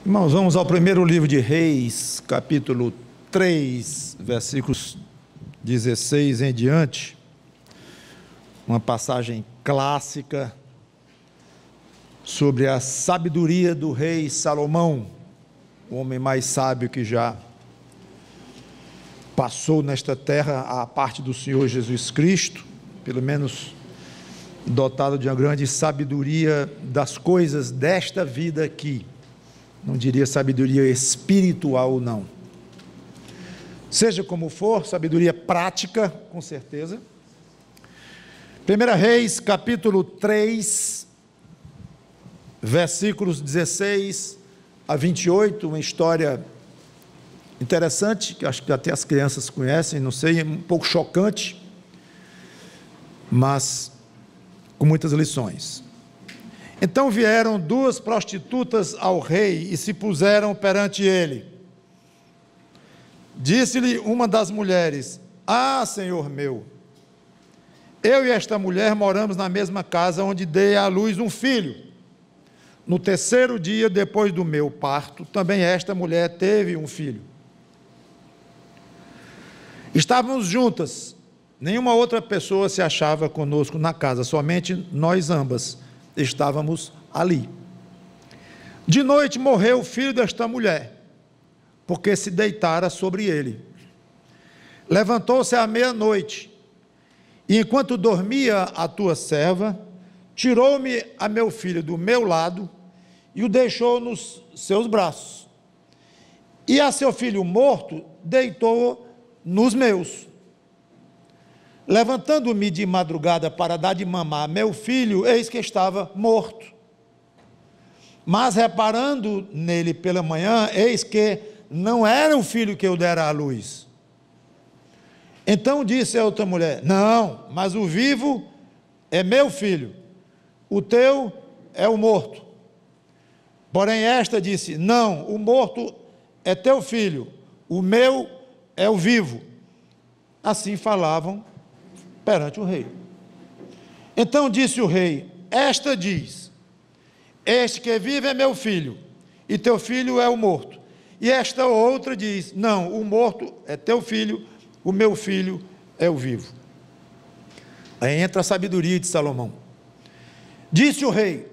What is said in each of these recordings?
Irmãos, vamos ao primeiro livro de Reis, capítulo 3, versículos 16 em diante. Uma passagem clássica sobre a sabedoria do rei Salomão, o homem mais sábio que já passou nesta terra à parte do Senhor Jesus Cristo, pelo menos dotado de uma grande sabedoria das coisas desta vida aqui. Não diria sabedoria espiritual, não. Seja como for, sabedoria prática, com certeza. 1 Reis, capítulo 3, versículos 16 a 28, uma história interessante, que acho que até as crianças conhecem, não sei, é um pouco chocante, mas com muitas lições. Então vieram duas prostitutas ao rei e se puseram perante ele. Disse-lhe uma das mulheres: Ah, senhor meu, eu e esta mulher moramos na mesma casa onde dei à luz um filho. No terceiro dia depois do meu parto, também esta mulher teve um filho. Estávamos juntas, nenhuma outra pessoa se achava conosco na casa, somente nós ambas estávamos ali. De noite morreu o filho desta mulher, porque se deitara sobre ele. Levantou-se à meia-noite, e enquanto dormia a tua serva, tirou-me a meu filho do meu lado e o deixou nos seus braços. E a seu filho morto deitou nos meus. Levantando-me de madrugada para dar de mamar a meu filho, eis que estava morto. Mas reparando nele pela manhã, eis que não era o filho que eu dera à luz. Então disse a outra mulher: Não, mas o vivo é meu filho, o teu é o morto. Porém esta disse: Não, o morto é teu filho, o meu é o vivo. Assim falavam perante o rei. Então disse o rei: Esta diz: Este que vive é meu filho, e teu filho é o morto. E esta outra diz: Não, o morto é teu filho, o meu filho é o vivo. Aí entra a sabedoria de Salomão. Disse o rei: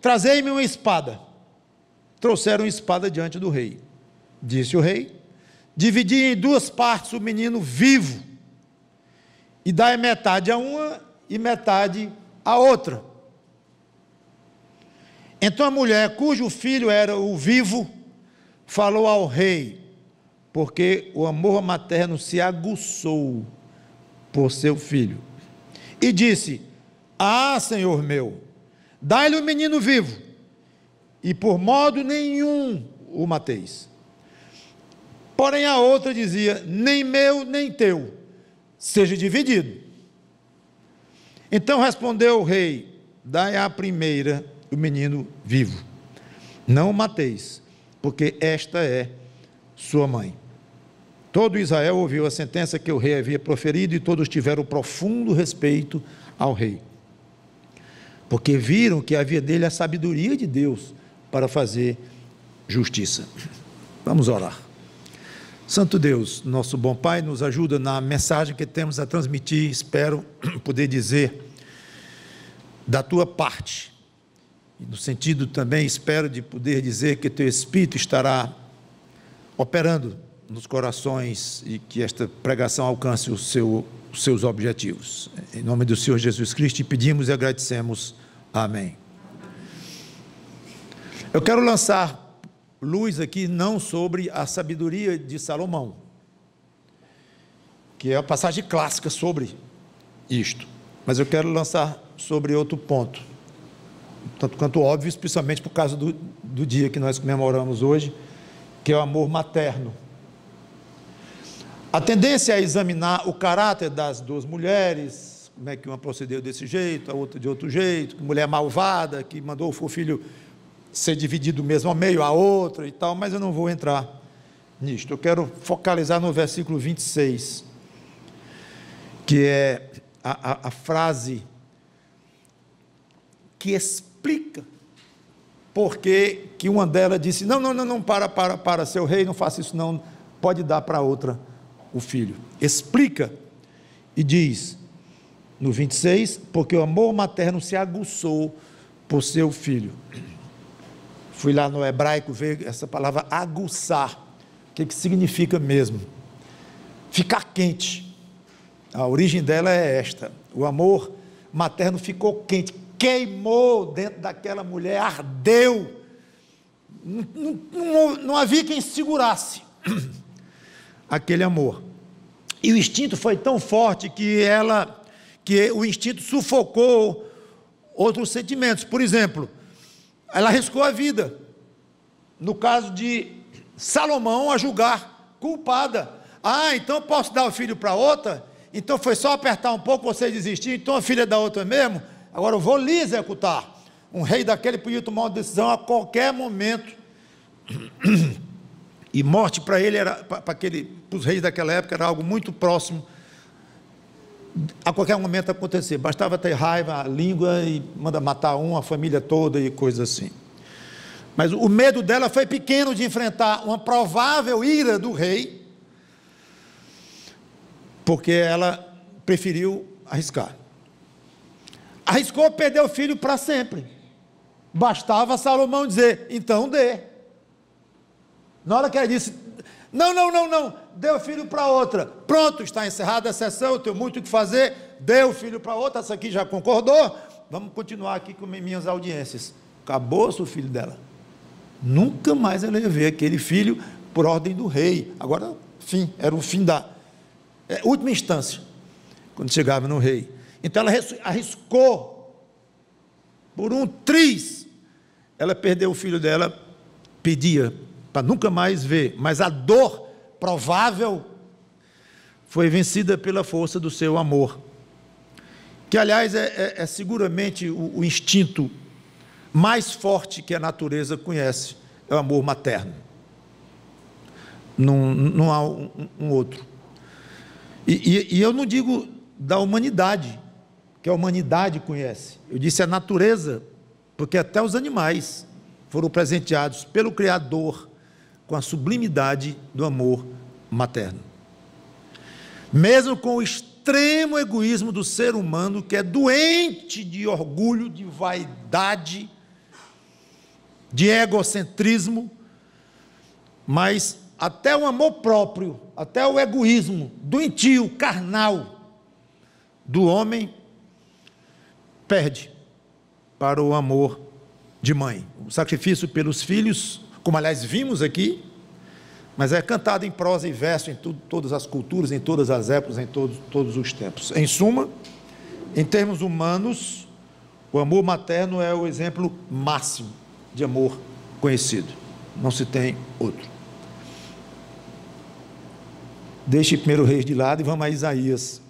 Trazei-me uma espada. Trouxeram uma espada diante do rei. Disse o rei: Dividi em duas partes o menino vivo, e dai metade a uma e metade a outra. Então a mulher, cujo filho era o vivo, falou ao rei, porque o amor materno se aguçou por seu filho, e disse: Ah, senhor meu, dai-lhe o menino vivo, e por modo nenhum o mateis. Porém a outra dizia: Nem meu, nem teu, seja dividido. Então respondeu o rei: Dai à primeira o menino vivo, não o mateis, porque esta é sua mãe. Todo Israel ouviu a sentença que o rei havia proferido, e todos tiveram profundo respeito ao rei, porque viram que havia dele a sabedoria de Deus para fazer justiça. Vamos orar. Santo Deus, nosso bom Pai, nos ajuda na mensagem que temos a transmitir. Espero poder dizer da tua parte, e no sentido também espero de poder dizer que teu Espírito estará operando nos corações e que esta pregação alcance os seus objetivos. Em nome do Senhor Jesus Cristo, te pedimos e agradecemos. Amém. Eu quero lançar luz aqui não sobre a sabedoria de Salomão, que é a passagem clássica sobre isto, mas eu quero lançar sobre outro ponto, tanto quanto óbvio, especialmente por causa do dia que nós comemoramos hoje, que é o amor materno. A tendência é examinar o caráter das duas mulheres, como é que uma procedeu desse jeito, a outra de outro jeito, que mulher malvada, que mandou o filho ser dividido mesmo ao meio, a outra e tal, mas eu não vou entrar nisto. Eu quero focalizar no versículo 26, que é a frase que explica porque que uma delas disse, não, para, seu rei, não faça isso não, pode dar para outra o filho. Explica e diz, no 26, porque o amor materno se aguçou por seu filho. Fui lá no hebraico ver essa palavra aguçar, o que significa mesmo? Ficar quente. A origem dela é esta, o amor materno ficou quente, queimou dentro daquela mulher, ardeu, não havia quem segurasse aquele amor, e o instinto foi tão forte que o instinto sufocou outros sentimentos. Por exemplo, ela arriscou a vida, no caso de Salomão a julgar culpada. Então posso dar o filho para outra? Então foi só apertar um pouco, você desistiu, então a filha é da outra mesmo? Agora eu vou lhe executar. Um rei daquele podia tomar uma decisão a qualquer momento, e morte para ele era, para os reis daquela época, era algo muito próximo, a qualquer momento acontecer, bastava ter raiva, a língua, e manda matar a família toda e coisas assim. Mas o medo dela foi pequeno de enfrentar uma provável ira do rei, porque ela preferiu arriscar. Arriscou perder o filho para sempre. Bastava Salomão dizer, então dê. Na hora que ela disse, não, dê o filho para outra. Pronto, está encerrada a sessão, eu tenho muito o que fazer, dê o filho para outra, essa aqui já concordou, vamos continuar aqui com minhas audiências. Acabou-se o filho dela. Nunca mais ela ia ver aquele filho por ordem do rei. Agora, fim, era o fim da última instância, quando chegava no rei. Então ela arriscou, por um triz, ela perdeu o filho dela, pedia para nunca mais ver, mas a dor provável foi vencida pela força do seu amor, que aliás é seguramente o instinto mais forte que a natureza conhece, é o amor materno. Não há um outro. E eu não digo da humanidade, que a humanidade conhece, eu disse a natureza, porque até os animais foram presenteados pelo Criador com a sublimidade do amor materno. Mesmo com o extremo egoísmo do ser humano, que é doente de orgulho, de vaidade, de egocentrismo, mas até o amor próprio, até o egoísmo doentio, carnal do homem, perde para o amor de mãe. O sacrifício pelos filhos, como aliás vimos aqui, mas é cantado em prosa e verso em todas as culturas, em todas as épocas, em todos os tempos. Em suma, em termos humanos, o amor materno é o exemplo máximo de amor conhecido. Não se tem outro. Deixe 1 Reis de lado e vamos a Isaías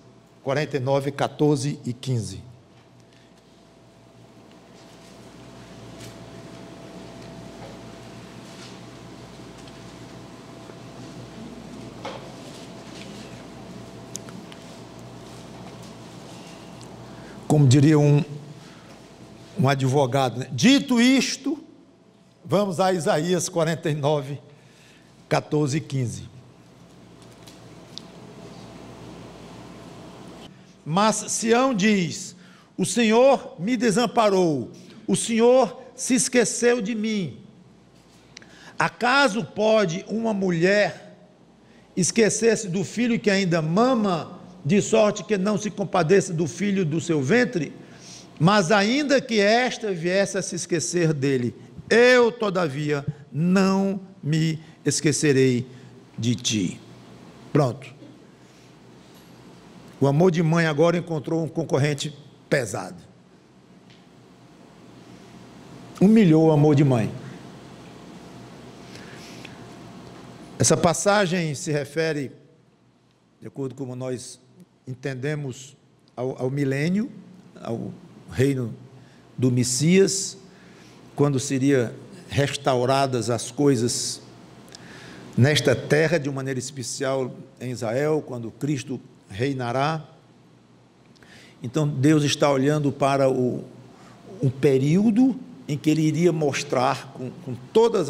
49, 14 e 15. Como diria um advogado, né? Dito isto, vamos a Isaías 49, 14 e 15. Mas Sião diz, o Senhor me desamparou, o Senhor se esqueceu de mim. Acaso pode uma mulher esquecer-se do filho que ainda mama, de sorte que não se compadeça do filho do seu ventre? Mas ainda que esta viesse a se esquecer dele, eu, todavia, não me esquecerei de ti. Pronto. O amor de mãe agora encontrou um concorrente pesado. Humilhou o amor de mãe. Essa passagem se refere, de acordo com como nós entendemos, ao milênio, ao reino do Messias, quando seria restauradas as coisas nesta terra, de uma maneira especial em Israel, quando Cristo reinará. Então Deus está olhando para um período em que ele iria mostrar com toda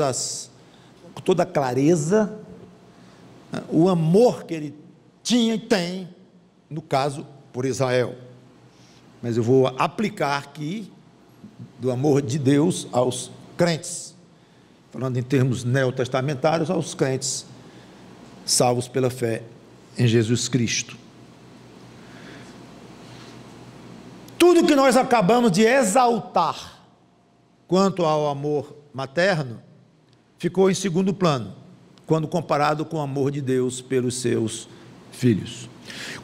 a clareza o amor que ele tinha e tem, no caso, por Israel. Mas eu vou aplicar aqui do amor de Deus aos crentes, falando em termos neotestamentários, aos crentes salvos pela fé em Jesus Cristo. Tudo que nós acabamos de exaltar quanto ao amor materno ficou em segundo plano, quando comparado com o amor de Deus pelos seus filhos.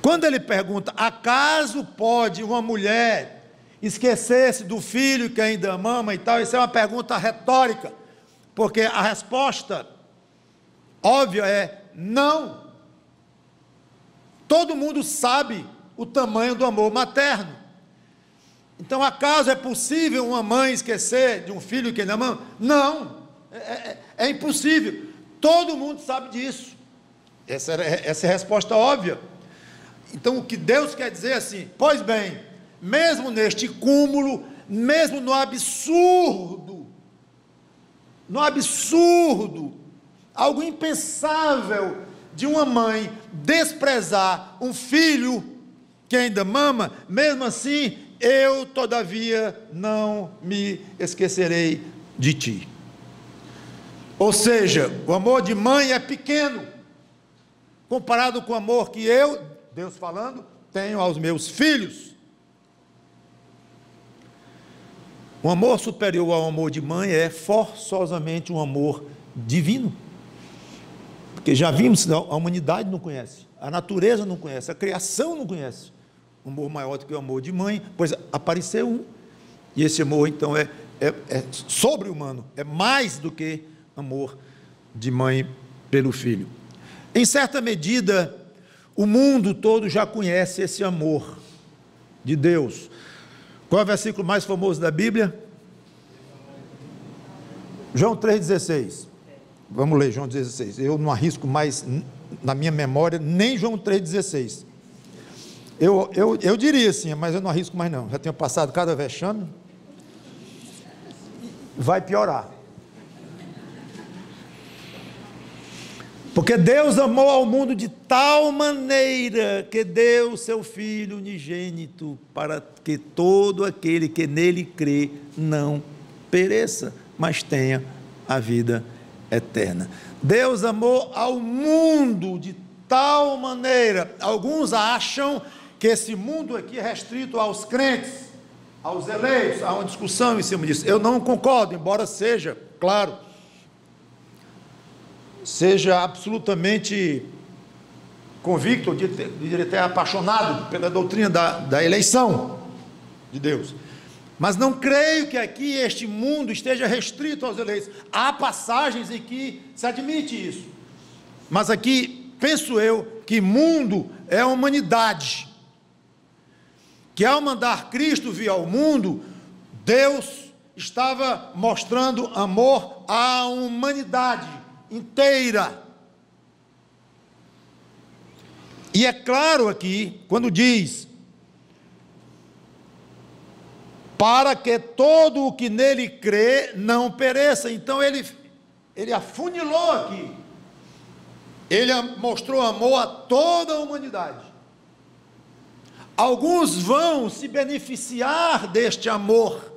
Quando ele pergunta, acaso pode uma mulher esquecer-se do filho que ainda mama e tal, isso é uma pergunta retórica, porque a resposta óbvia é não. Todo mundo sabe o tamanho do amor materno. Então, acaso é possível uma mãe esquecer de um filho que ainda mama? Não, é impossível. Todo mundo sabe disso. Essa é a resposta óbvia. Então, o que Deus quer dizer é assim: pois bem, mesmo neste cúmulo, mesmo no absurdo, algo impensável de uma mãe desprezar um filho que ainda mama, mesmo assim, eu, todavia, não me esquecerei de ti. Ou seja, o amor de mãe é pequeno, comparado com o amor que eu, Deus falando, tenho aos meus filhos. O amor superior ao amor de mãe é forçosamente um amor divino. Porque já vimos, a humanidade não conhece, a natureza não conhece, a criação não conhece um amor maior do que o amor de mãe, pois apareceu um, e esse amor então é sobre-humano, é mais do que amor de mãe pelo filho. Em certa medida, o mundo todo já conhece esse amor de Deus. Qual é o versículo mais famoso da Bíblia? João 3,16. Vamos ler João 16. Eu não arrisco mais, na minha memória, nem João 3,16. Eu diria sim, mas eu não arrisco mais não. Já tenho passado cada vexame. Vai piorar. Porque Deus amou ao mundo de tal maneira que deu seu Filho unigênito, para que todo aquele que nele crê não pereça, mas tenha a vida eterna. Deus amou ao mundo de tal maneira. Alguns acham que esse mundo aqui é restrito aos crentes, aos eleitos. Há uma discussão em cima disso. Eu não concordo, embora seja, claro, seja absolutamente convicto, de ter apaixonado pela doutrina da eleição de Deus. Mas não creio que aqui este mundo esteja restrito aos eleitos. Há passagens em que se admite isso. Mas aqui, penso eu, que mundo é a humanidade. Que ao mandar Cristo vir ao mundo, Deus estava mostrando amor à humanidade inteira. E é claro aqui, quando diz, para que todo o que nele crê não pereça. Então ele afunilou aqui, ele mostrou amor a toda a humanidade. Alguns vão se beneficiar deste amor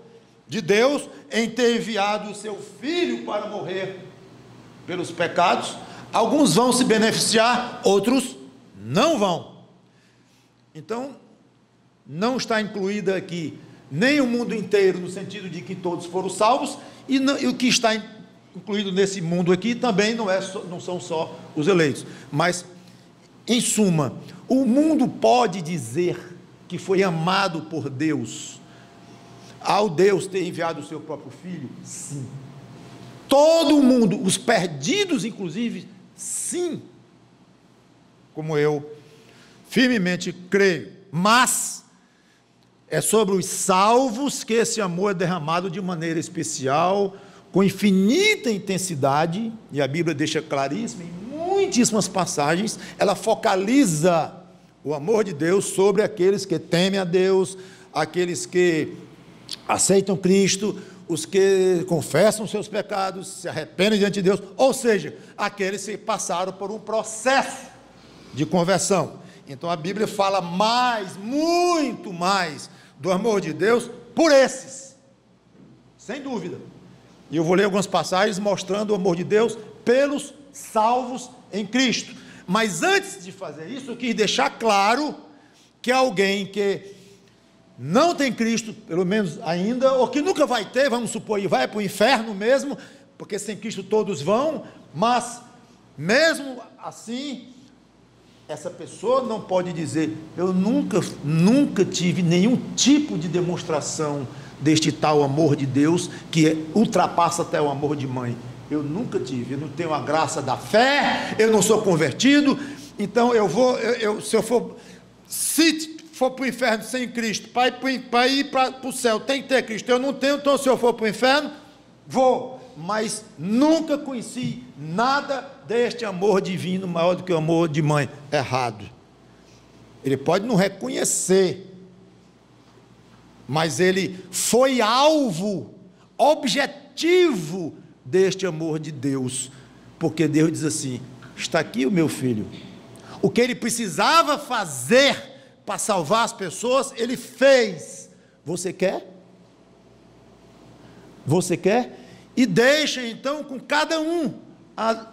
de Deus em ter enviado o seu Filho para morrer pelos pecados. Alguns vão se beneficiar, outros não vão. Então, não está incluída aqui nem o mundo inteiro, no sentido de que todos foram salvos, e o que está incluído nesse mundo aqui também não são só os eleitos. Mas, em suma, o mundo pode dizer que foi amado por Deus, ao Deus ter enviado o seu próprio Filho? Sim. Todo mundo, os perdidos inclusive, sim, como eu firmemente creio. Mas é sobre os salvos que esse amor é derramado de maneira especial, com infinita intensidade, e a Bíblia deixa claríssimo, em muitíssimas passagens, ela focaliza o amor de Deus sobre aqueles que temem a Deus, aqueles que aceitam Cristo, os que confessam seus pecados, se arrependem diante de Deus, ou seja, aqueles que passaram por um processo de conversão. Então a Bíblia fala mais, muito mais, do amor de Deus por esses, sem dúvida. E eu vou ler algumas passagens mostrando o amor de Deus pelos salvos em Cristo. Mas antes de fazer isso, eu quis deixar claro que alguém que não tem Cristo, pelo menos ainda, ou que nunca vai ter, vamos supor, e vai para o inferno mesmo, porque sem Cristo todos vão, mas mesmo assim, essa pessoa não pode dizer: eu nunca tive nenhum tipo de demonstração deste tal amor de Deus, que ultrapassa até o amor de mãe. Eu nunca tive, eu não tenho a graça da fé, eu não sou convertido, então se for para o inferno sem Cristo, para ir para o céu, tem que ter Cristo. Eu não tenho, então se eu for para o inferno, vou. Mas nunca conheci nada deste amor divino maior do que o amor de mãe. Errado. Ele pode não reconhecer, mas ele foi alvo, objetivo deste amor de Deus, porque Deus diz assim: está aqui o meu filho. O que ele precisava fazer para salvar as pessoas, ele fez. Você quer? Você quer? E deixa então com cada um a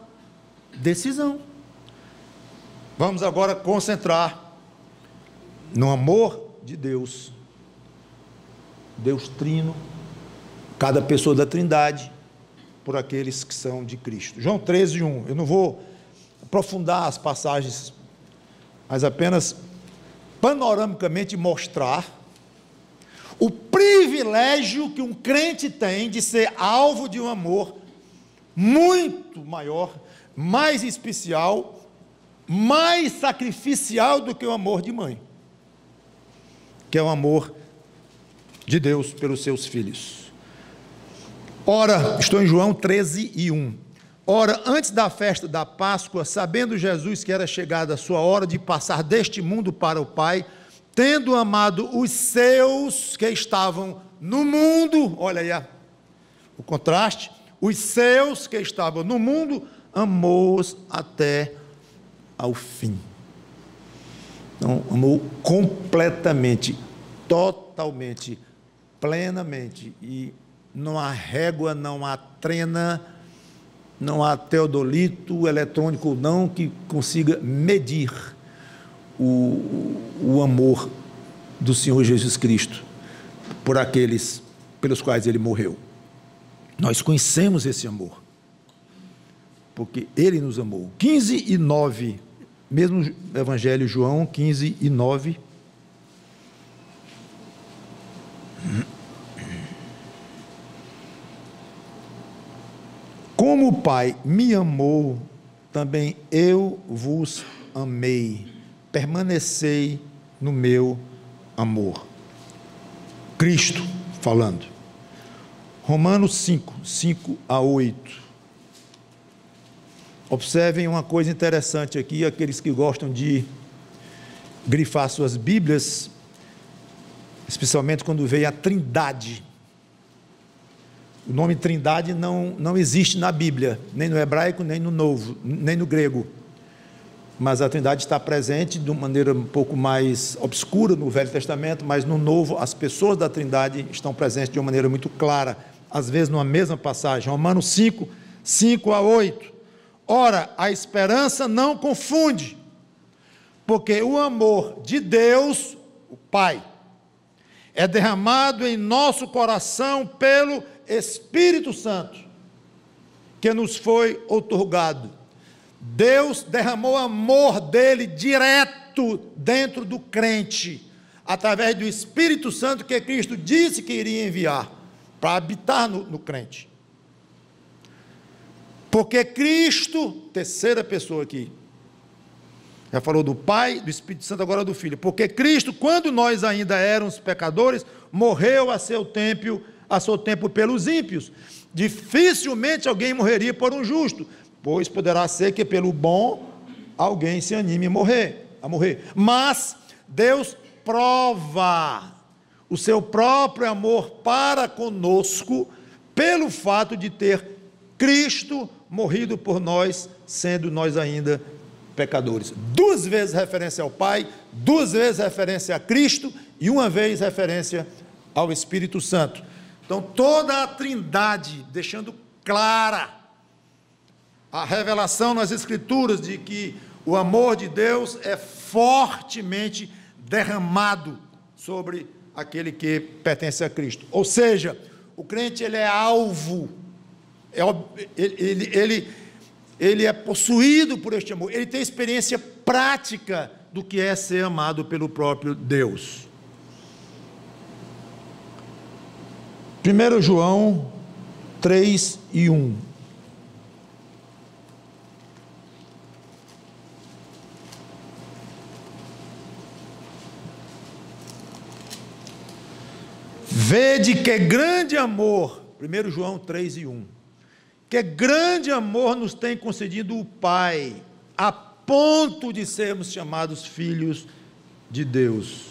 decisão. Vamos agora concentrar no amor de Deus, Deus Trino, cada pessoa da Trindade, por aqueles que são de Cristo. João 13:1. Eu não vou aprofundar as passagens, mas apenas panoramicamente mostrar o privilégio que um crente tem de ser alvo de um amor muito maior, mais especial, mais sacrificial do que o amor de mãe, que é o amor de Deus pelos seus filhos. Ora, estou em João 13:1. Ora, antes da festa da Páscoa, sabendo Jesus que era chegada a sua hora de passar deste mundo para o Pai, tendo amado os seus que estavam no mundo, olha aí o contraste, os seus que estavam no mundo, amou-os até ao fim. Então, amou completamente, totalmente, plenamente, e não há régua, não há trena, não há teodolito eletrônico não que consiga medir o amor do Senhor Jesus Cristo por aqueles pelos quais ele morreu. Nós conhecemos esse amor, porque ele nos amou. 15:9, mesmo Evangelho João 15:9. Como o Pai me amou, também eu vos amei. Permanecei no meu amor. Cristo falando. Romanos 5:5-8. Observem uma coisa interessante aqui, aqueles que gostam de grifar suas Bíblias, especialmente quando vem a Trindade. O nome Trindade não existe na Bíblia, nem no hebraico, nem no novo, nem no grego. Mas a Trindade está presente de uma maneira um pouco mais obscura no Velho Testamento, mas no Novo as pessoas da Trindade estão presentes de uma maneira muito clara, às vezes numa mesma passagem. Romanos 5:5-8. Ora, a esperança não confunde, porque o amor de Deus, o Pai, é derramado em nosso coração pelo Espírito Santo, que nos foi outorgado. Deus derramou o amor dele direto dentro do crente, através do Espírito Santo que Cristo disse que iria enviar para habitar no crente. Porque Cristo, terceira pessoa aqui, já falou do Pai, do Espírito Santo, agora do Filho. Porque Cristo, quando nós ainda éramos pecadores, morreu a seu tempo pelos ímpios. Dificilmente alguém morreria por um justo, pois poderá ser que pelo bom alguém se anime a morrer. Mas Deus prova o seu próprio amor para conosco pelo fato de ter Cristo morrido por nós, sendo nós ainda pecadores. 2 vezes referência ao Pai, 2 vezes referência a Cristo e 1 vez referência ao Espírito Santo. Então, toda a Trindade, deixando clara a revelação nas Escrituras de que o amor de Deus é fortemente derramado sobre aquele que pertence a Cristo. Ou seja, o crente, ele é alvo, ele é possuído por este amor, ele tem experiência prática do que é ser amado pelo próprio Deus. 1 João 3:1. Vede que grande amor, 1 João 3:1, que grande amor nos tem concedido o Pai, a ponto de sermos chamados filhos de Deus.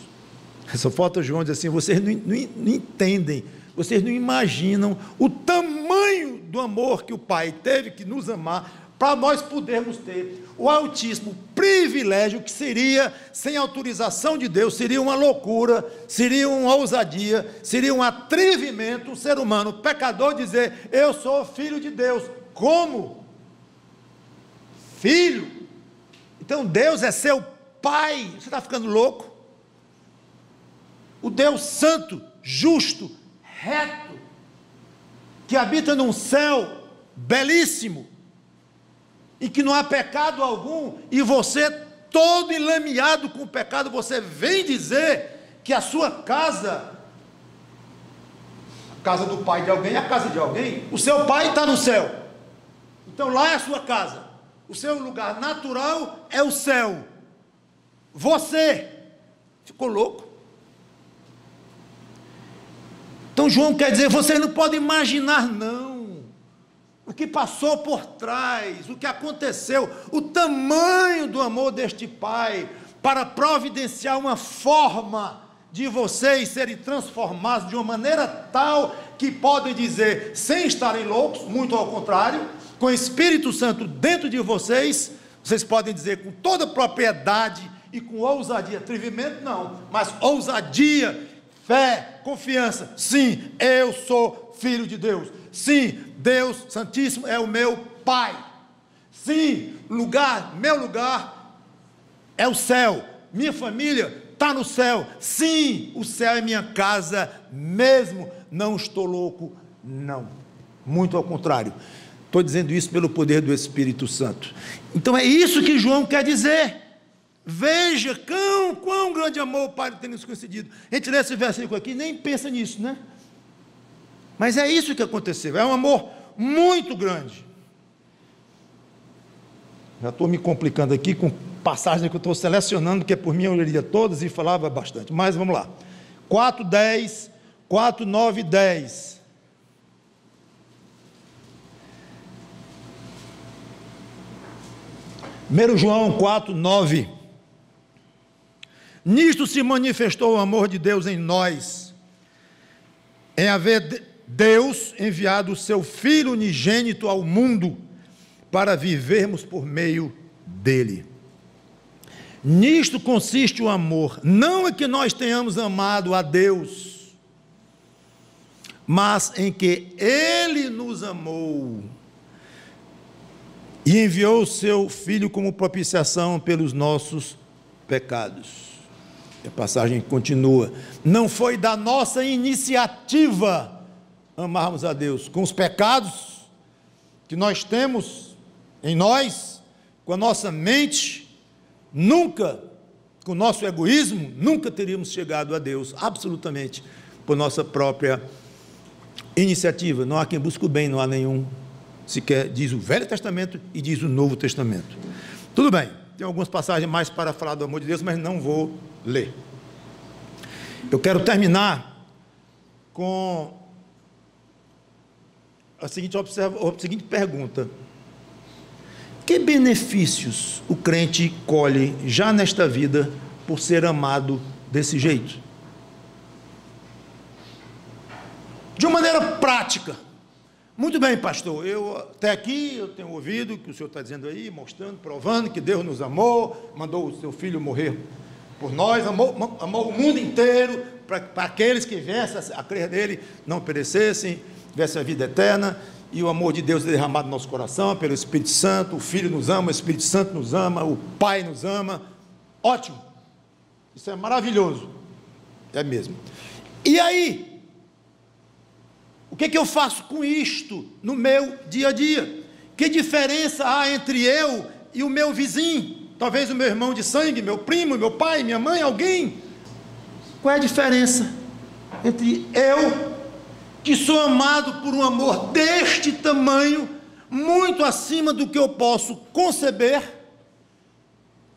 Só falta João dizer assim: vocês não entendem, vocês não imaginam o tamanho do amor que o Pai teve que nos amar, para nós podermos ter o altíssimo privilégio que seria, sem autorização de Deus, seria uma loucura, seria uma ousadia, seria um atrevimento, um ser humano pecador dizer: eu sou filho de Deus. Como? Filho? Então Deus é seu Pai? Você está ficando louco? O Deus santo, justo, reto, que habita num céu belíssimo, em que não há pecado algum, e você, todo enlameado com o pecado, você vem dizer que a sua casa, a casa do pai de alguém é a casa de alguém, o seu pai está no céu, então lá é a sua casa, o seu lugar natural é o céu, você ficou louco? Então João quer dizer, vocês não podem imaginar não, o que passou por trás, o que aconteceu, o tamanho do amor deste Pai, para providenciar uma forma de vocês serem transformados de uma maneira tal, que podem dizer, sem estarem loucos, muito ao contrário, com o Espírito Santo dentro de vocês, vocês podem dizer com toda propriedade e com ousadia, atrevimento não, mas ousadia, fé, confiança, sim, eu sou filho de Deus, sim, Deus Santíssimo é o meu Pai, sim, meu lugar é o céu, minha família está no céu, sim, o céu é minha casa mesmo, não estou louco, não, muito ao contrário, estou dizendo isso pelo poder do Espírito Santo. Então é isso que João quer dizer. Veja quão grande amor o Pai tem nos concedido. A gente lê esse versículo aqui, nem pensa nisso, né? Mas é isso que aconteceu, é um amor muito grande. Já estou me complicando aqui com passagens que eu estou selecionando, porque por mim eu leria todas e falava bastante, mas vamos lá. 4:10, 4, 9 e 10. João 4, 9. Nisto se manifestou o amor de Deus em nós, em haver Deus enviado o seu Filho unigênito ao mundo, para vivermos por meio dele. Nisto consiste o amor, não é que nós tenhamos amado a Deus, mas em que Ele nos amou, e enviou o seu Filho como propiciação pelos nossos pecados. A passagem continua, não foi da nossa iniciativa amarmos a Deus, com os pecados que nós temos em nós, com a nossa mente, nunca, com o nosso egoísmo, nunca teríamos chegado a Deus, absolutamente, por nossa própria iniciativa. Não há quem busque o bem, não há nenhum sequer, diz o Velho Testamento e diz o Novo Testamento. Tudo bem, tem algumas passagens mais para falar do amor de Deus, mas não vou ler. Eu quero terminar com a seguinte pergunta: que benefícios o crente colhe já nesta vida por ser amado desse jeito? De uma maneira prática, Muito bem, pastor, até aqui eu tenho ouvido o que o senhor está dizendo aí, mostrando, provando que Deus nos amou, mandou o seu filho morrer por nós, amou o mundo inteiro, para aqueles que viessem a crer nele, não perecessem, tivessem a vida eterna, e o amor de Deus é derramado no nosso coração, pelo Espírito Santo, o Filho nos ama, o Espírito Santo nos ama, o Pai nos ama, ótimo, isso é maravilhoso, é mesmo. E aí, o que eu faço com isto no meu dia a dia? Que diferença há entre eu e o meu vizinho? Talvez o meu irmão de sangue, meu primo, meu pai, minha mãe, alguém. Qual é a diferença entre eu, que sou amado por um amor deste tamanho, muito acima do que eu posso conceber?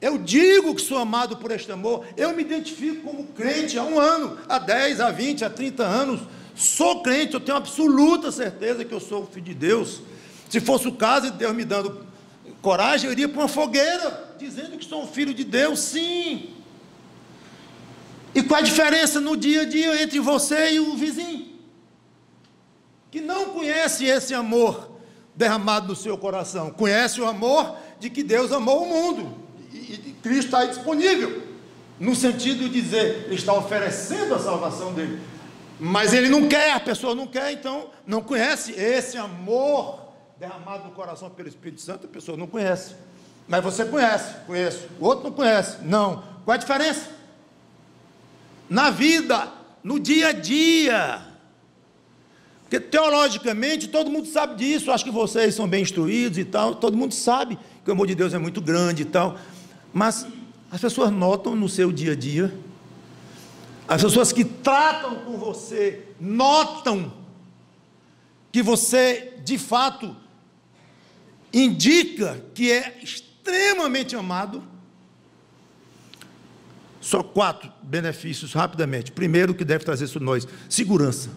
Eu digo que sou amado por este amor, eu me identifico como crente há 1 ano, há 10, há 20, há 30 anos, sou crente, eu tenho absoluta certeza que eu sou o filho de Deus. Se fosse o caso de Deus me dando coragem, eu iria para uma fogueira, dizendo que sou um filho de Deus, sim. E qual a diferença no dia a dia entre você e o vizinho, que não conhece esse amor derramado no seu coração? Conhece o amor de que Deus amou o mundo, e Cristo está aí disponível, no sentido de dizer, Ele está oferecendo a salvação dele, mas ele não quer, a pessoa não quer, então não conhece esse amor derramado no coração pelo Espírito Santo, a pessoa não conhece. Mas você conhece, conheço, o outro não conhece, não. Qual é a diferença? Na vida, no dia a dia, porque teologicamente todo mundo sabe disso, acho que vocês são bem instruídos e tal, todo mundo sabe que o amor de Deus é muito grande e tal, mas as pessoas notam no seu dia a dia, as pessoas que tratam com você notam que você de fato indica que é extremamente amado. Só 4 benefícios rapidamente. Primeiro, que deve trazer isso a nós: segurança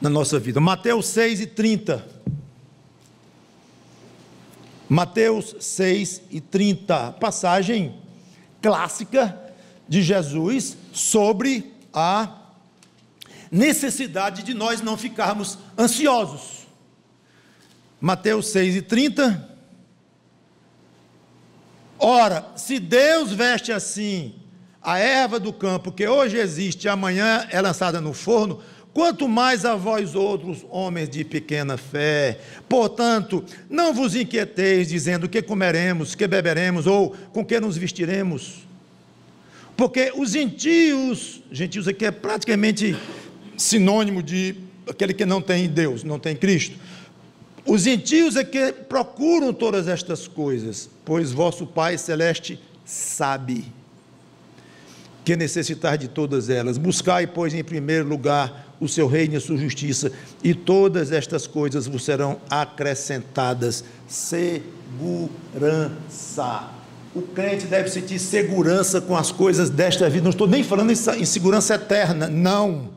na nossa vida. Mateus 6:30. Mateus 6:30, passagem clássica de Jesus sobre a necessidade de nós não ficarmos ansiosos. Mateus 6:30. Ora, se Deus veste assim a erva do campo, que hoje existe e amanhã é lançada no forno, quanto mais a vós outros, homens de pequena fé. Portanto, não vos inquieteis, dizendo que comeremos, que beberemos, ou com que nos vestiremos. Porque os gentios aqui é praticamente sinônimo de aquele que não tem Deus, não tem Cristo. Os gentios é que procuram todas estas coisas, pois vosso Pai Celeste sabe que necessitar de todas elas. Buscai, pois, em primeiro lugar o seu reino e a sua justiça, e todas estas coisas vos serão acrescentadas. Segurança. O crente deve sentir segurança com as coisas desta vida. Não estou nem falando em segurança eterna, não.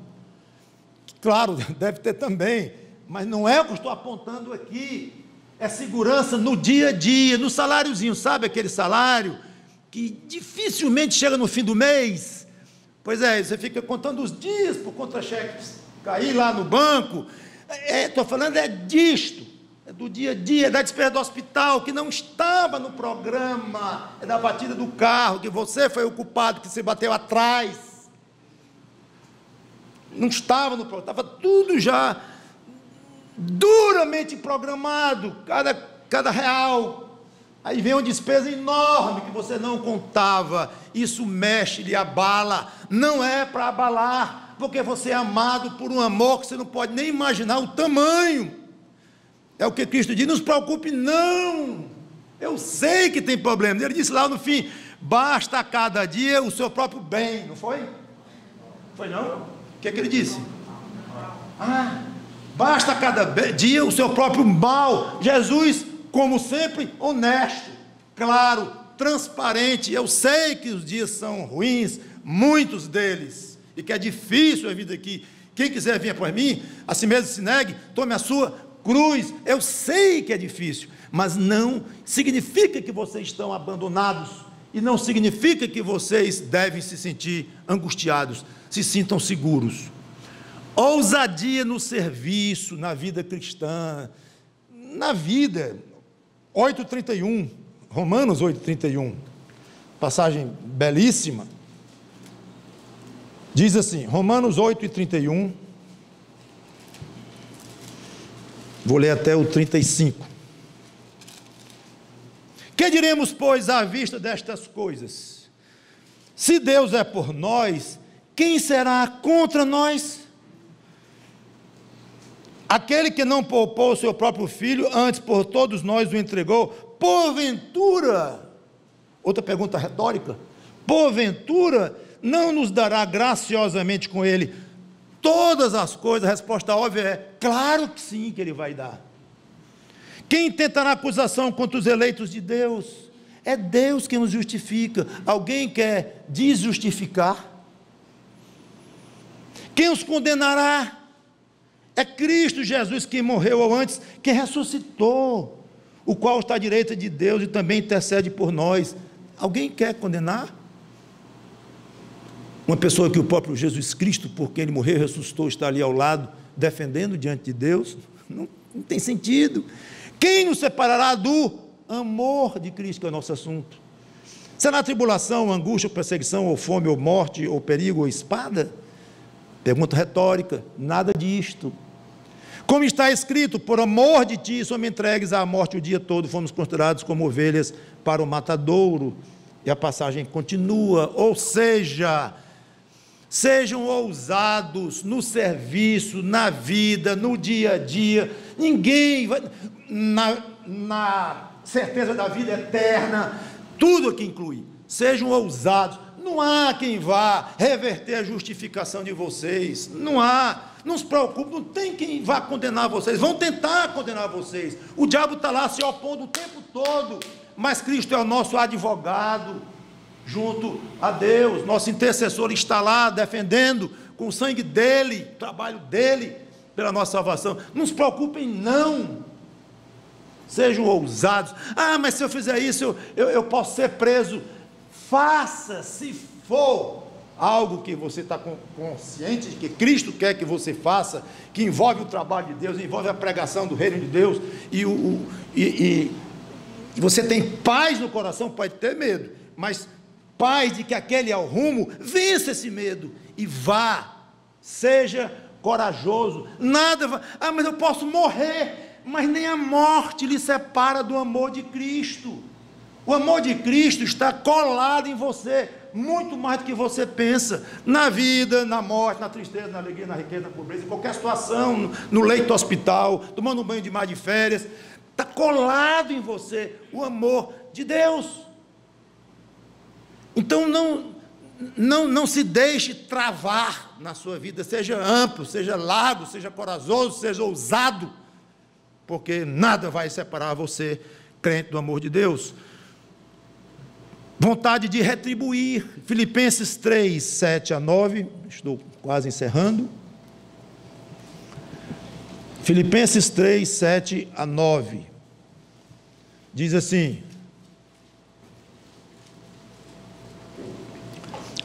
Claro, deve ter também, mas não é o que eu estou apontando aqui. É segurança no dia a dia, no saláriozinho, sabe aquele salário que dificilmente chega no fim do mês? Pois é, você fica contando os dias por contra-cheque cair lá no banco. Estou falando disto, é do dia a dia, é da despesa do hospital, que não estava no programa, é da batida do carro, que você foi o culpado, que você bateu atrás, não estava no programa, estava tudo já duramente programado, cada real. Aí vem uma despesa enorme que você não contava. Isso mexe, lhe abala. Não é para abalar, porque você é amado por um amor que você não pode nem imaginar o tamanho. É o que Cristo diz: não se preocupe não, eu sei que tem problema. Ele disse lá no fim: basta a cada dia o seu próprio bem. Não foi? Foi não? O que é que ele disse? Basta a cada dia o seu próprio mal. Jesus, como sempre, honesto, claro, transparente. Eu sei que os dias são ruins, muitos deles, e que é difícil a vida aqui. Quem quiser vir após mim, a si mesmo se negue, tome a sua cruz. Eu sei que é difícil, mas não significa que vocês estão abandonados, e não significa que vocês devem se sentir angustiados. Se sintam seguros. ousadia no serviço, na vida cristã, na vida. 8:31, Romanos 8:31, passagem belíssima. Diz assim, Romanos 8:31, vou ler até o 35. Que diremos, pois, à vista destas coisas? Se Deus é por nós, quem será contra nós? Aquele que não poupou o seu próprio filho, antes por todos nós o entregou, porventura, outra pergunta retórica, porventura não nos dará graciosamente com ele todas as coisas? A resposta óbvia é, claro que sim, que ele vai dar. Quem tentará acusação contra os eleitos de Deus? É Deus quem os justifica. Alguém quer desjustificar? Quem os condenará? É Cristo Jesus que morreu ou antes, que ressuscitou, o qual está à direita de Deus e também intercede por nós. Alguém quer condenar? Uma pessoa que o próprio Jesus Cristo, porque ele morreu e ressuscitou, está ali ao lado, defendendo diante de Deus? Não tem sentido. Quem nos separará do amor de Cristo, que é o nosso assunto? Será tribulação, angústia, perseguição, ou fome, ou morte, ou perigo, ou espada? Pergunta retórica, nada disto. Como está escrito, por amor de ti, somos entregues à morte o dia todo, fomos considerados como ovelhas para o matadouro. E a passagem continua, ou seja, sejam ousados no serviço, na vida, no dia a dia. Ninguém vai, na certeza da vida eterna, tudo aqui inclui. Sejam ousados. Não há quem vá reverter a justificação de vocês. Não há. Não se preocupe, não tem quem vá condenar vocês. Vão tentar condenar vocês. O diabo está lá se opondo o tempo todo. Mas Cristo é o nosso advogado junto a Deus. Nosso intercessor está lá defendendo com o sangue dele, o trabalho dele pela nossa salvação. Não se preocupem, não. Sejam ousados. Ah, mas se eu fizer isso, eu posso ser preso. Faça, se for algo que você está consciente de que Cristo quer que você faça, que envolve o trabalho de Deus, envolve a pregação do reino de Deus, e você tem paz no coração, pode ter medo, mas paz de que aquele é o rumo, vença esse medo e vá, seja corajoso. Nada vai, mas eu posso morrer, mas nem a morte lhe separa do amor de Cristo. O amor de Cristo está colado em você, muito mais do que você pensa, na vida, na morte, na tristeza, na alegria, na riqueza, na pobreza, em qualquer situação, no leito do hospital, tomando um banho de mar de férias, está colado em você o amor de Deus. Então não se deixe travar na sua vida, seja amplo, seja largo, seja corajoso, seja ousado, porque nada vai separar você, crente, do amor de Deus. Vontade de retribuir, Filipenses 3, 7 a 9, estou quase encerrando. Filipenses 3, 7 a 9, diz assim: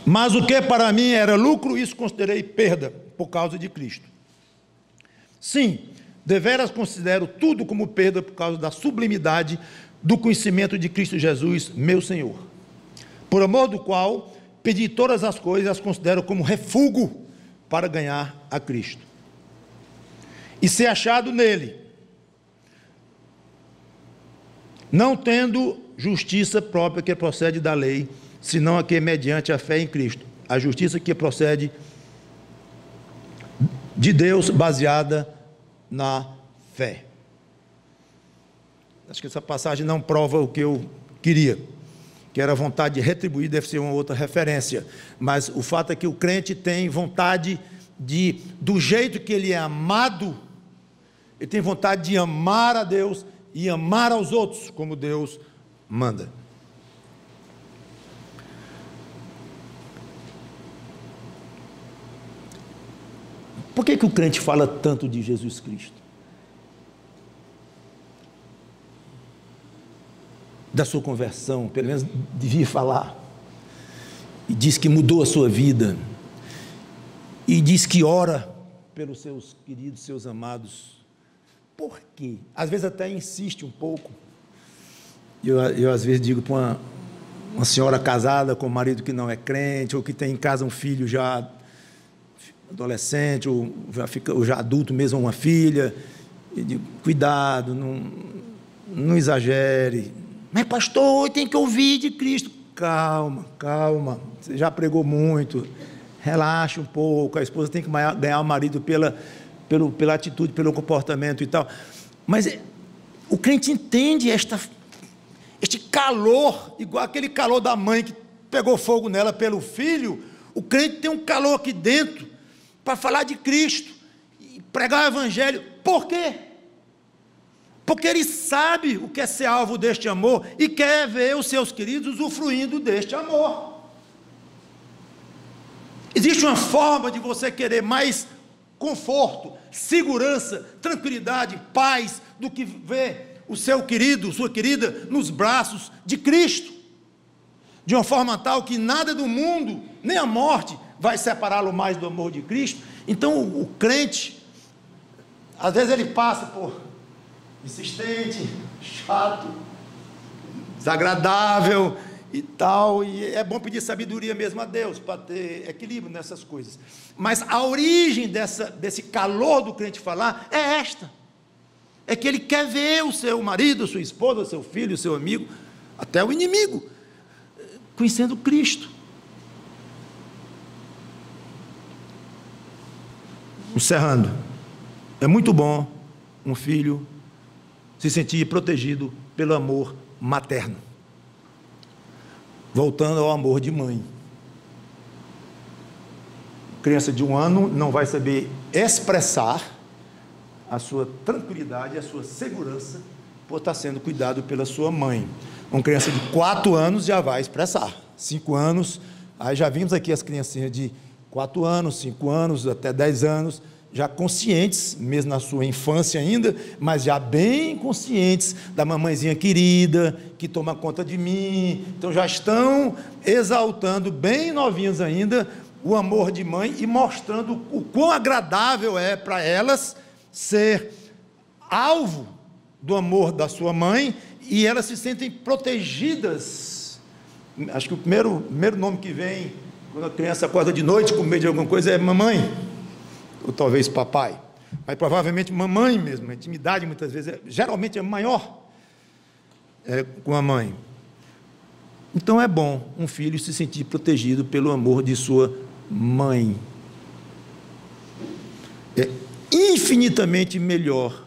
mas o que para mim era lucro, isso considerei perda, por causa de Cristo. Sim, deveras considero tudo como perda, por causa da sublimidade do conhecimento de Cristo Jesus, meu Senhor, por amor do qual perdi todas as coisas e as considero como refúgio para ganhar a Cristo, e ser achado nele, não tendo justiça própria que procede da lei, senão a que é mediante a fé em Cristo, a justiça que procede de Deus, baseada na fé. Acho que essa passagem não prova o que eu queria, que era a vontade de retribuir, deve ser uma outra referência, mas o fato é que o crente tem vontade de, do jeito que ele é amado, ele tem vontade de amar a Deus e amar aos outros, como Deus manda. Por que o crente fala tanto de Jesus Cristo? Da sua conversão, pelo menos devia falar, e diz que mudou a sua vida, e diz que ora pelos seus queridos, seus amados. Por quê? Às vezes até insiste um pouco. Eu às vezes digo para uma senhora casada com um marido que não é crente, ou que tem em casa um filho já adolescente, ou já adulto mesmo, uma filha, e digo, cuidado, não exagere. Mas pastor, tem que ouvir de Cristo. Calma, você já pregou muito, relaxa um pouco, a esposa tem que ganhar o marido pela atitude, pelo comportamento e tal. Mas o crente entende este calor, igual aquele calor da mãe que pegou fogo nela pelo filho. O crente tem um calor aqui dentro para falar de Cristo e pregar o evangelho. Por quê? Porque ele sabe o que é ser alvo deste amor e quer ver os seus queridos usufruindo deste amor. Existe uma forma de você querer mais conforto, segurança, tranquilidade, paz, do que ver o seu querido, sua querida, nos braços de Cristo, de uma forma tal que nada do mundo, nem a morte, vai separá-lo mais do amor de Cristo. Então o crente, às vezes ele passa por insistente, chato, desagradável e tal, e é bom pedir sabedoria mesmo a Deus, para ter equilíbrio nessas coisas. Mas a origem desse calor do crente falar é esta, é que ele quer ver o seu marido, sua esposa, seu filho, seu amigo, até o inimigo, conhecendo Cristo. Encerrando, é muito bom um filho se sentir protegido pelo amor materno, voltando ao amor de mãe. Criança de 1 ano não vai saber expressar a sua tranquilidade, a sua segurança, por estar sendo cuidado pela sua mãe. Uma criança de 4 anos já vai expressar. 5 anos, aí já vimos aqui as criancinhas de 4 anos, 5 anos, até 10 anos, já conscientes, mesmo na sua infância ainda, mas já bem conscientes da mamãezinha querida, que toma conta de mim. Então já estão exaltando, bem novinhos ainda, o amor de mãe e mostrando o quão agradável é para elas ser alvo do amor da sua mãe, e elas se sentem protegidas. Acho que o primeiro nome que vem quando a criança acorda de noite com medo de alguma coisa é mamãe, ou talvez papai, mas provavelmente mamãe mesmo. A intimidade muitas vezes, geralmente é maior com a mãe. Então é bom um filho se sentir protegido pelo amor de sua mãe. É infinitamente melhor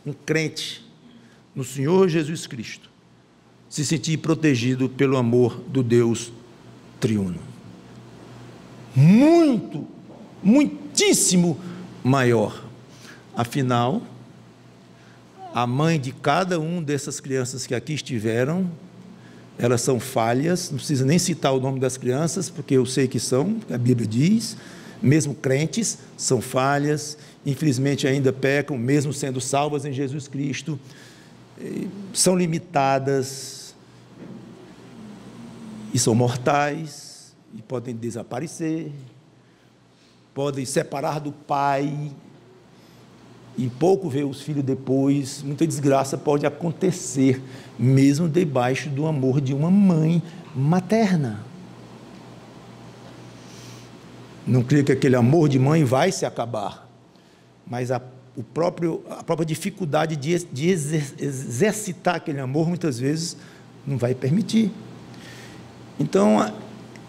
um crente no Senhor Jesus Cristo se sentir protegido pelo amor do Deus triuno. Muitíssimo maior. Afinal, a mãe de cada um dessas crianças que aqui estiveram, elas são falhas, não precisa nem citar o nome das crianças, porque eu sei que são, a Bíblia diz, mesmo crentes, são falhas, infelizmente ainda pecam, mesmo sendo salvas em Jesus Cristo, são limitadas, e são mortais, e podem desaparecer, podem separar do pai, e pouco ver os filhos depois. Muita desgraça pode acontecer, mesmo debaixo do amor de uma mãe materna. Não creio que aquele amor de mãe vai se acabar, mas a própria dificuldade de exercitar aquele amor, muitas vezes, não vai permitir. Então,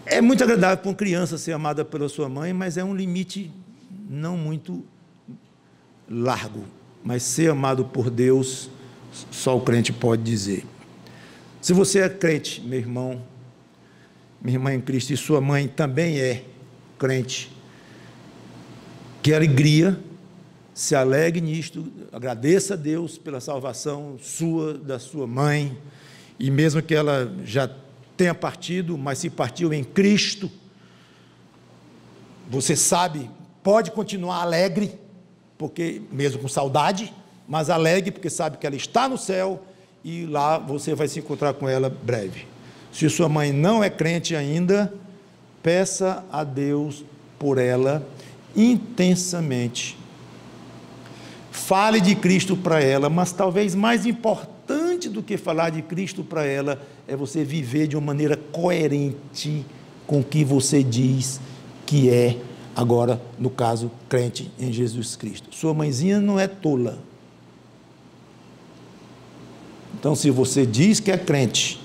é muito agradável para uma criança ser amada pela sua mãe, mas é um limite não muito largo. Mas ser amado por Deus, só o crente pode dizer. Se você é crente, meu irmão, minha irmã em Cristo, e sua mãe também é crente, que alegria, se alegre nisto, agradeça a Deus pela salvação sua, da sua mãe, e mesmo que ela já tenha partido, mas se partiu em Cristo, você sabe, pode continuar alegre, porque mesmo com saudade, mas alegre, porque sabe que ela está no céu, e lá você vai se encontrar com ela breve. Se sua mãe não é crente ainda, peça a Deus por ela, intensamente. Fale de Cristo para ela, mas talvez mais importante do que falar de Cristo para ela é você viver de uma maneira coerente com o que você diz que é, agora, no caso, crente em Jesus Cristo. Sua mãezinha não é tola. Então, se você diz que é crente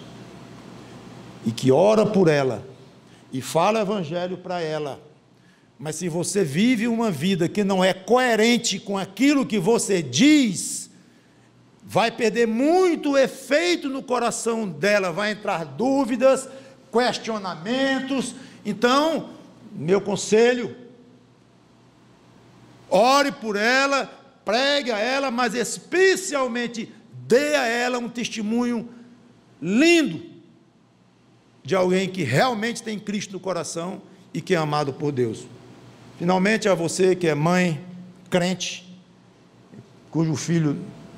e que ora por ela e fala o evangelho para ela, mas se você vive uma vida que não é coerente com aquilo que você diz, vai perder muito efeito no coração dela, vai entrar dúvidas, questionamentos. Então, meu conselho, ore por ela, pregue a ela, mas especialmente dê a ela um testemunho lindo de alguém que realmente tem Cristo no coração e que é amado por Deus. Finalmente, a você que é mãe, crente, cujo filho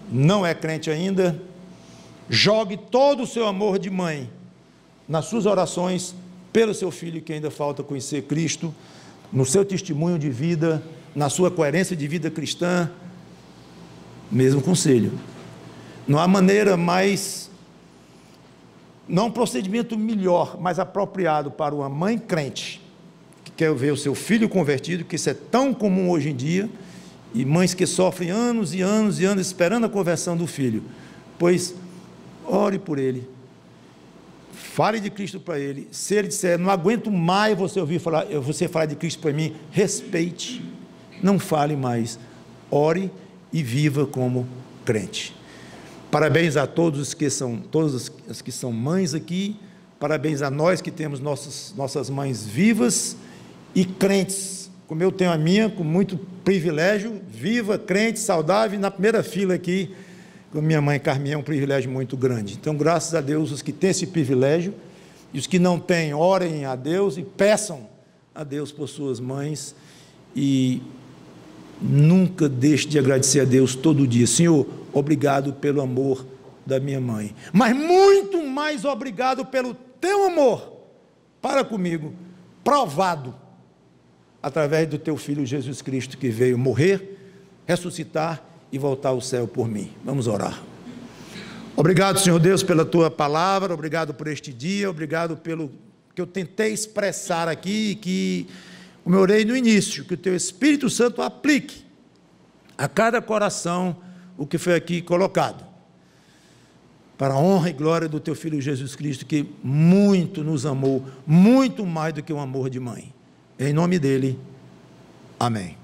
não é crente ainda, jogue todo o seu amor de mãe nas suas orações pelo seu filho que ainda falta conhecer Cristo, no seu testemunho de vida, na sua coerência de vida cristã. Mesmo conselho. Não há maneira mais, não um procedimento melhor, mais apropriado para uma mãe crente que quer ver o seu filho convertido, que isso é tão comum hoje em dia, e mães que sofrem anos e anos e anos esperando a conversão do filho. Pois ore por ele, fale de Cristo para ele. Se ele disser, não aguento mais você falar de Cristo para mim, respeite, não fale mais, ore e viva como crente. Parabéns a todos todas as que são mães aqui, parabéns a nós que temos nossas mães vivas e crentes, como eu tenho a minha, com muito privilégio, viva, crente, saudável, na primeira fila aqui, com a minha mãe Carminha, é um privilégio muito grande. Então, graças a Deus, os que têm esse privilégio, e os que não têm, orem a Deus e peçam a Deus por suas mães, e nunca deixe de agradecer a Deus todo dia. Senhor, obrigado pelo amor da minha mãe, mas muito mais obrigado pelo teu amor para comigo, provado através do teu Filho Jesus Cristo, que veio morrer, ressuscitar e voltar ao céu por mim. Vamos orar. Obrigado, Senhor Deus, pela tua palavra, obrigado por este dia, obrigado pelo que eu tentei expressar aqui, que, como eu orei no início, que o teu Espírito Santo aplique a cada coração o que foi aqui colocado, para a honra e glória do teu Filho Jesus Cristo, que muito nos amou, muito mais do que um amor de mãe. Em nome dele, amém.